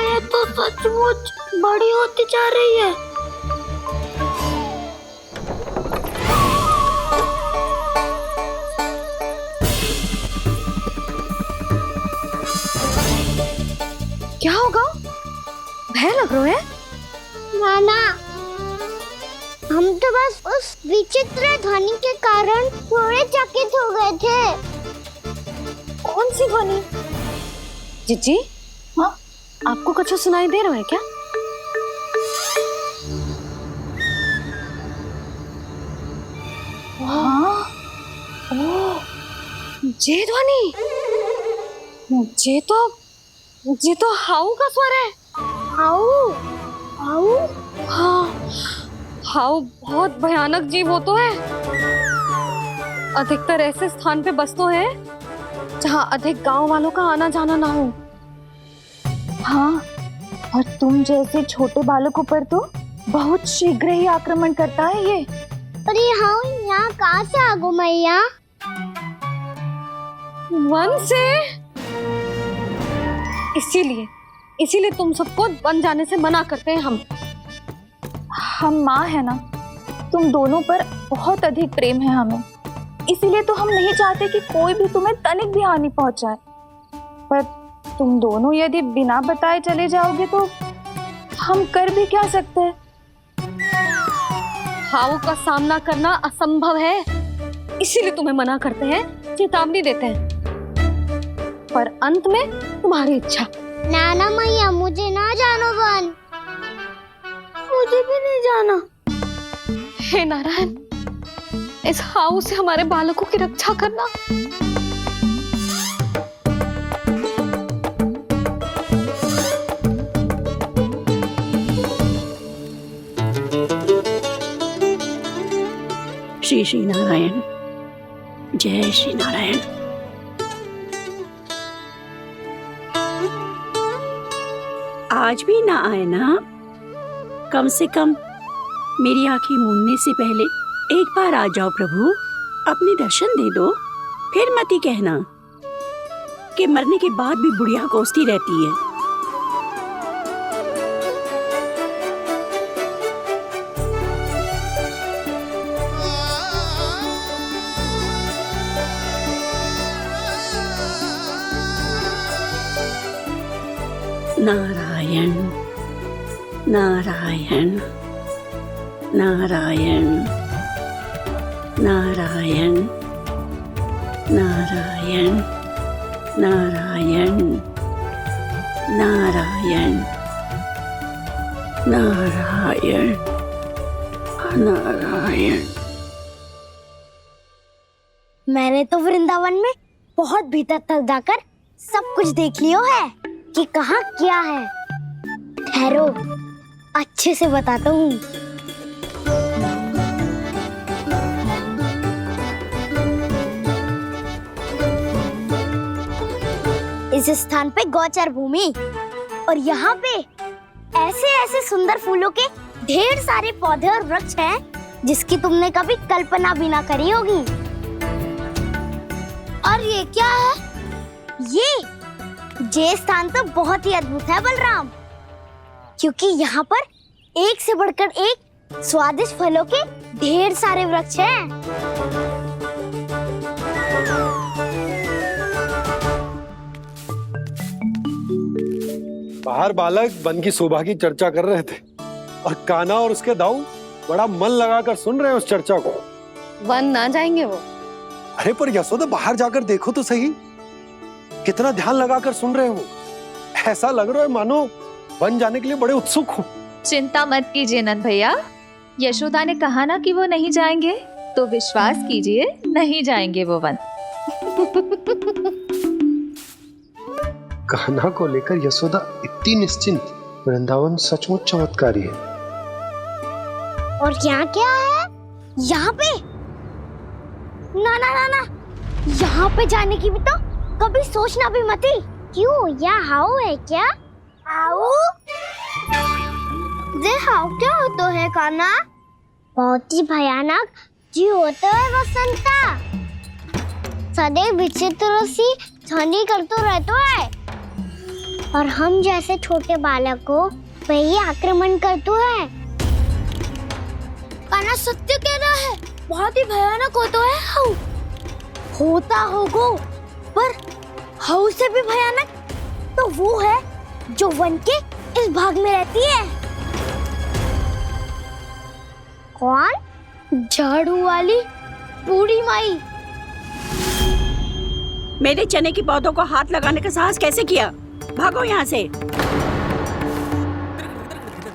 ये तो सचमुच बड़ी होती जा रही है। क्या होगा? भय लग रहा है? नाना, हम तो बस उस विचित्र ध्वनि के कारण थोड़े चकित हो गए थे। कौन सी ध्वनि? जीजी, हाँ, आपको कुछ सुनाई दे रहा है क्या? हाँ, ओह, ये ध्वनि, ये तो हाउ का स्वर है। हाउ? हाउ? हाँ, हाउ बहुत भयानक जीव हो तो है। अधिकतर ऐसे स्थान पे बसते हैं जहाँ अधिक गांव वालों का आना जाना ना हो। हाँ, और तुम जैसे छोटे बालकों पर तो बहुत शीघ्र ही आक्रमण करता है ये। अरे हाँ, यहाँ कहाँ से आ गो मैया? वन से। इसीलिए तुम सबको वन जाने से मना करते हैं हम माँ है ना, तुम दोनों पर बहुत अधिक प्रेम है हमें, इसीलिए तो हम नहीं चाहते कि कोई भी तुम्हें तनिक भी हानि पहुंचाए। पर तुम दोनों यदि बिना बताए चले जाओगे तो हम कर भी क्या सकते हैं? हाउ का सामना करना असंभव है, इसीलिए तुम्हें मना करते हैं, चेतावनी देते हैं। पर अंत में तुम्हारी इच्छा। नाना मैया, मुझे ना जानो वन। मुझे भी नहीं जाना। हे नारायण, इस हाउ से हमारे बालकों की रक्षा करना। श्री श्री नारायण, जय श्री नारायण। आज भी ना आए ना? कम से कम मेरी आंखें मूंदने से पहले एक बार आ जाओ प्रभु, अपने दर्शन दे दो। फिर मत ही कहना कि मरने के बाद भी बुढ़िया कोसती रहती है। नारायण नारायण नारायण नारायण नारायण नारायण नारायण नारायण नारायण। मैंने तो वृंदावन में बहुत भीतर तक जाकर सब कुछ देख लियो है कि कहाँ क्या है। ठहरो, अच्छे से बताता हूँ। इस स्थान पे गौचर भूमि, और यहाँ पे ऐसे ऐसे सुंदर फूलों के ढेर सारे पौधे और वृक्ष हैं जिसकी तुमने कभी कल्पना भी ना करी होगी। और ये क्या है? ये स्थान तो बहुत ही अद्भुत है बलराम, क्योंकि यहाँ पर एक से बढ़कर एक स्वादिष्ट फलों के ढेर सारे वृक्ष हैं। बाहर बालक वन की शोभा की चर्चा कर रहे थे और कान्हा और उसके दाऊ बड़ा मन लगाकर सुन रहे हैं उस चर्चा को। वन ना जाएंगे वो। अरे पर यशोदा बाहर जाकर देखो तो सही, कितना ध्यान लगाकर सुन रहे हो। ऐसा लग रहा है मानो वन जाने के लिए बड़े उत्सुक हो। चिंता मत कीजिए नंद भैया, यशोदा ने कहा ना कि वो नहीं जाएंगे, तो विश्वास कीजिए नहीं जाएंगे वो वन। कान्हा को लेकर यशोदा इतनी निश्चिंत, वृंदावन सचमुच चमत्कारी है। और यहाँ क्या है? यहाँ पे ना ना ना ना, यहाँ पे जाने की भी तो कभी सोचना भी मत ही। क्यों, यहाँ हाउ है क्या? हाउ? ये हाउ क्या होता है कान्हा? बहुत ही भयानक जी होता है वसंता। सदैव विचित्र सी ध्वनि करते रहता है और हम जैसे छोटे बालक को वही आक्रमण करते हैं। कान्हा सत्य कह रहा है, बहुत ही भयानक होता है हाउ। होता होगा, पर हाउ से भी भयानक तो वो है जो वन के इस भाग में रहती है। कौन? झाड़ू वाली बूढ़ी माई। मेरे चने की पौधों को हाथ लगाने का साहस कैसे किया? भागो यहाँ से।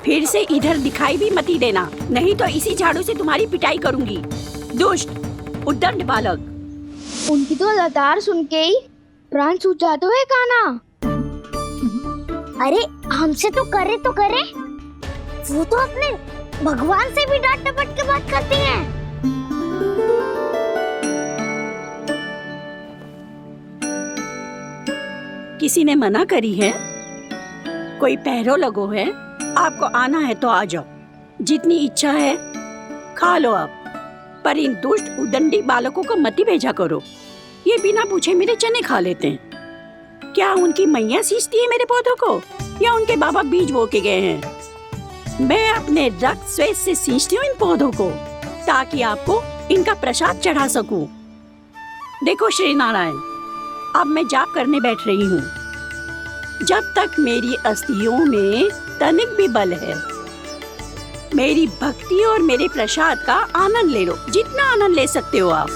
फिर से इधर दिखाई भी मत ही देना, नहीं तो इसी झाड़ू से तुम्हारी पिटाई करूंगी। दुष्ट, उद्दंड बालक। उनकी तो लतार सुन के ही प्राण छूट जाते हुए कान्हा। अरे हमसे तो करे, वो तो अपने भगवान से भी डांट डपट के बात करती हैं। किसी ने मना करी है? कोई पैरों लगो है? आपको आना है तो आ जाओ, जितनी इच्छा है खा लो आप, पर इन दुष्ट उदंडी बालकों को मत ही भेजा करो। ये बिना पूछे मेरे चने खा लेते हैं। क्या उनकी मैया सींचती है मेरे पौधों को, या उनके बाबा बीज बो के गए हैं? मैं अपने रक्त स्वेद से सींचती हूँ इन पौधों को, ताकि आपको इनका प्रसाद चढ़ा सकूं। देखो श्री नारायण, अब मैं जाप करने बैठ रही हूँ। जब तक मेरी अस्थियों में तनिक भी बल है, मेरी भक्ति और मेरे प्रसाद का आनंद ले लो, जितना आनंद ले सकते हो आप।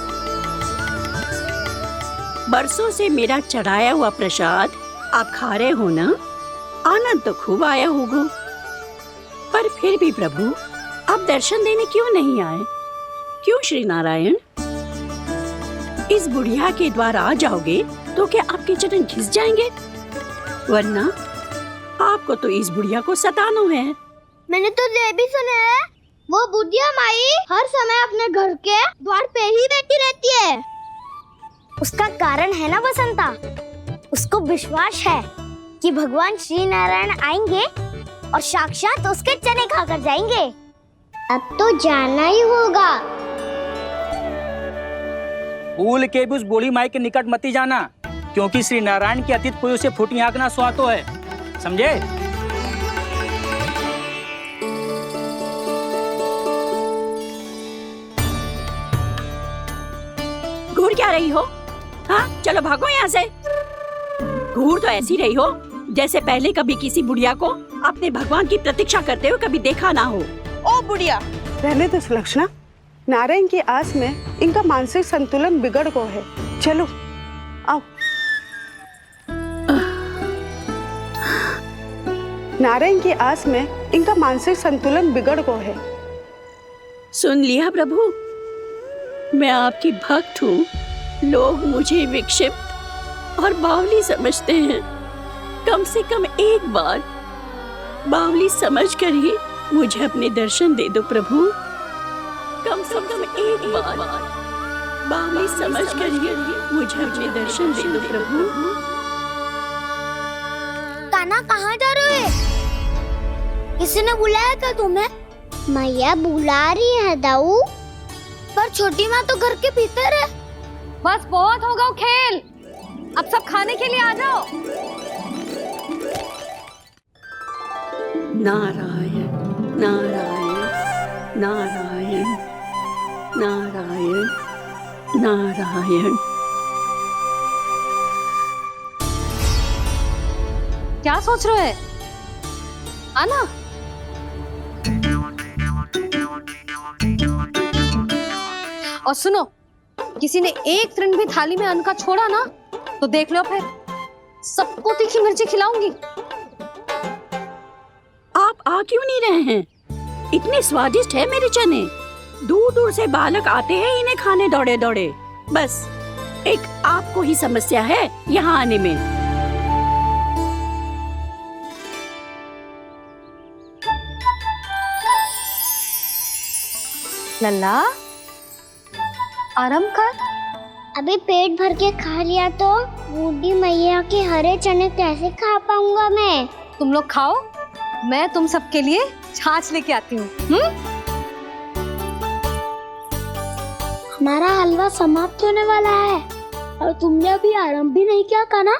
बरसों से मेरा चढ़ाया हुआ प्रसाद आप खा रहे हो ना, आनंद तो खूब आया होगा। पर फिर भी प्रभु, आप दर्शन देने क्यों नहीं आए? क्यों श्री नारायण? इस बुढ़िया के द्वार आ जाओगे तो क्या आपके चरण घिस जाएंगे? वरना आपको तो इस बुढ़िया को सताना है। मैंने तो ये भी सुना है, वो बुढ़िया माई हर समय अपने घर के द्वार पे ही बैठी रहती है। उसका कारण है ना वसंता, उसको विश्वास है कि भगवान श्री नारायण आएंगे और साक्षात उसके चने खाकर जाएंगे। अब तो जाना ही होगा। भूल के भी उस बूढ़ी माई के निकट मत ही जाना, क्योंकि श्री नारायण की अतीत कोई उसे फूटी आंख ना सुहातो है, समझे? घूर क्या रही हो? हाँ, चलो भागो यहाँ से। घूर तो ऐसी रही हो जैसे पहले कभी किसी बुढ़िया को अपने भगवान की प्रतीक्षा करते हुए कभी देखा ना हो। ओ बुढ़िया, रहने दो सुलक्षणा। नारायण की आस में इनका मानसिक संतुलन बिगड़ गया है। चलो आओ। नारायण की आस में इनका मानसिक संतुलन बिगड़ गया है। सुन लिया प्रभु, मैं आपकी भक्त हूँ। लोग मुझे विक्षिप्त और बावली समझते हैं। कम से कम एक बार बावली समझकर ही मुझे अपने दर्शन दे दो प्रभु। कम से कम एक बार बावली समझकर ही मुझे अपने दर्शन दे दो प्रभु। कान्हा कहाँ जा रहे हो? किसी ने बुलाया क्या तुम्हें? मैया बुला रही है दाऊ, पर छोटी माँ तो घर के भीतर है। बस बहुत होगा खेल, अब सब खाने के लिए आ जाओ। नारायण नारायण नारायण नारायण नारायण। क्या सोच रहे हैं? आना। और सुनो, किसी ने एक तृण भी थाली में अन्न का छोड़ा ना तो देख लो फिर सबको तीखी मिर्ची खिलाऊंगी। आप आ क्यों नहीं रहे हैं? इतने स्वादिष्ट है मेरे चने। दूर दूर से बालक आते हैं इन्हें खाने दौड़े दौड़े। बस एक आपको ही समस्या है यहाँ आने में। लल्ला आराम कर। अभी पेट भर के खा लिया तो बूढ़ी मैया के हरे चने कैसे खा पाऊंगा मैं? तुम लोग खाओ, मैं तुम सबके लिए छाछ लेके आती हूँ। हमारा हलवा समाप्त होने वाला है और तुमने अभी आराम भी नहीं किया कान्हा।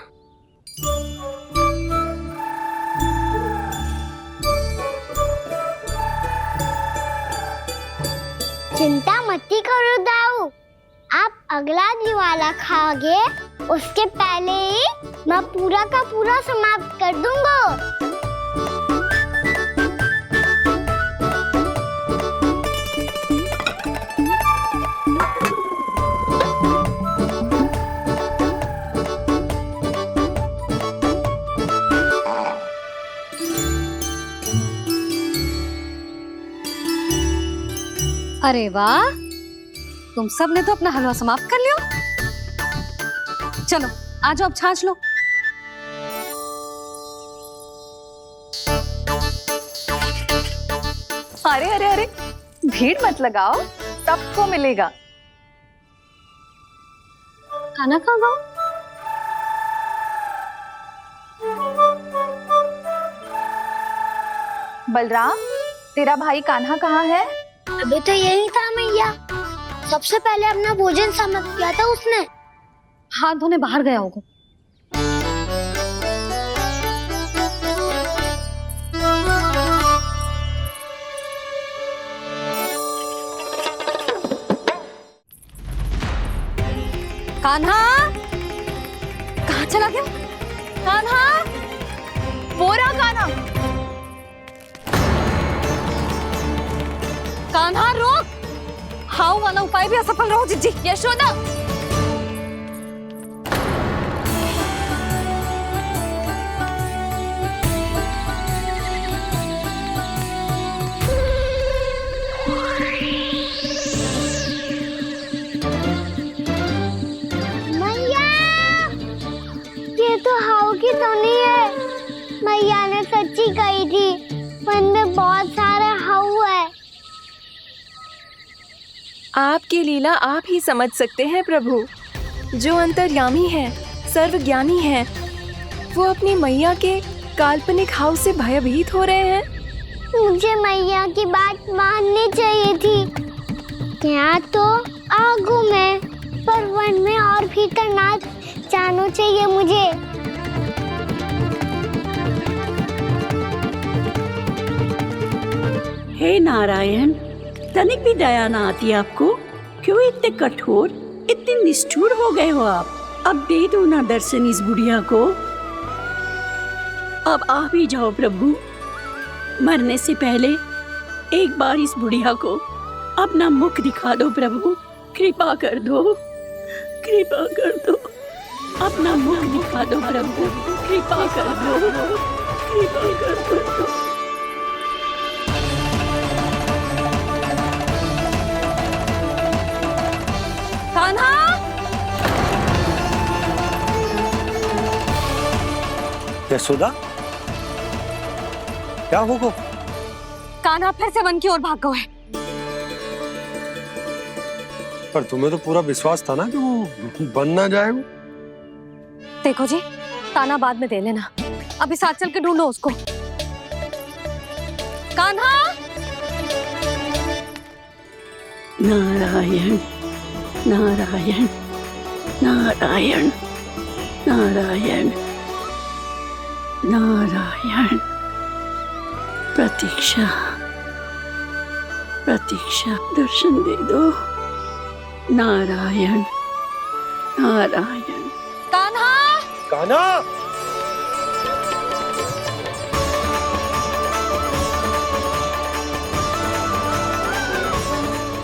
चिंता मत करो दाऊ, आप अगला दिवाला खाओगे उसके पहले ही मैं पूरा का पूरा समाप्त कर दूंगा। अरे वाह, तुम सब ने तो अपना हलवा समाप्त कर लिया। चलो आ जाओ, अब छाछ लो। अरे अरे अरे, भीड़ मत लगाओ, सबको मिलेगा। खाना खा गो। बलराम, तेरा भाई कान्हा कहाँ है? अभी तो यही था मैया, सबसे पहले अपना भोजन समाप्त किया था उसने। हाथ धोने बाहर गया होगा। कान्हा कहाँ चला गया? कान्हा, वो रहा कान्हा। कान्हा रोक, हाउ वाला उपाय भी असफल रहो जिज्जी। यशोदा, मैया, ये तो हाउ की धुनी है। मैया ने सच्ची कही थी, वन में बहुत सारे हाउ है। आपकी लीला आप ही समझ सकते हैं प्रभु। जो अंतर्यामी है, सर्वज्ञानी है, वो अपनी मैया के काल्पनिक हाव से भयभीत हो रहे हैं। मुझे मैया की बात माननी चाहिए थी। यहाँ तो आगू में, पर वन में और भीतर ना जाना चाहिए मुझे। हे नारायण, तनिक भी दया ना आती आपको? क्यों इतने कठोर, इतने निष्ठुर हो गए हो आप? अब दे दो ना दर्शन इस बुढ़िया को। अब आ भी जाओ प्रभु। मरने से पहले एक बार इस बुढ़िया को अपना मुख दिखा दो प्रभु। कृपा कर दो, कृपा कर दो। अपना मुख दिखा दो प्रभु, कृपा कर दो, कृपा कर दो। कान्हा, यशोदा, क्या होगा? कान्हा फिर से वन की ओर भाग गए। पर तुम्हें तो पूरा विश्वास था ना कि वो बन ना जाए। वो देखो जी, ताना बाद में दे लेना, अभी साथ चल के ढूंढो उसको। कान्हा, नारायण नारायण नारायण नारायण नारायण। प्रतीक्षा प्रतीक्षा, दर्शन दे दो। नारायण नारायण। कान्हा, कान्हा,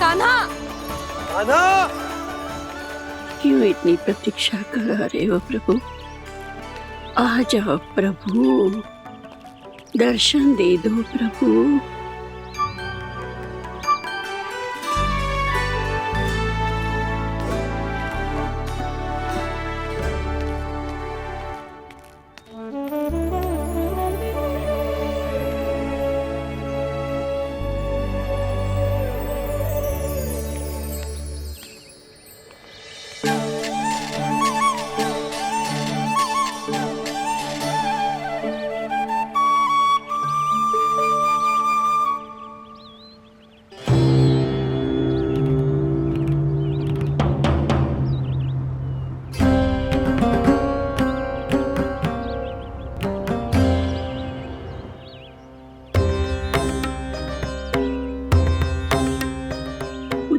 कान्हा, कान्हा, क्यों इतनी प्रतीक्षा करा रहे हो प्रभु? आ जाओ प्रभु, दर्शन दे दो प्रभु।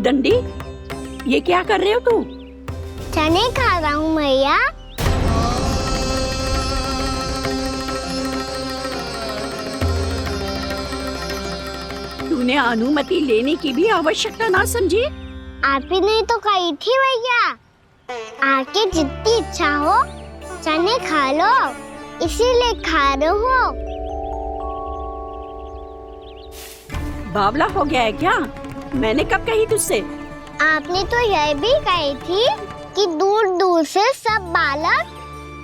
दंडी, ये क्या कर रहे हो तू? चने खा रहा हूँ मैया। तूने अनुमति लेने की भी आवश्यकता ना समझी? आप ही नहीं तो कही थी भैया, आके जितनी इच्छा हो चने खा लो, इसीलिए खा रहे हो। बावला हो गया है क्या? मैंने कब कही तुझसे? आपने तो यह भी कही थी कि दूर दूर से सब बालक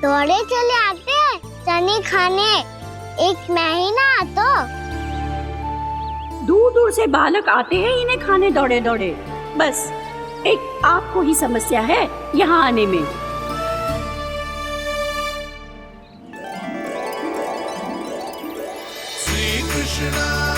दौड़े चले आते हैं चने खाने, एक महीना तो दूर दूर से बालक आते हैं इन्हें खाने दौड़े दौड़े। बस एक आपको ही समस्या है यहाँ आने में। श्री कृष्ण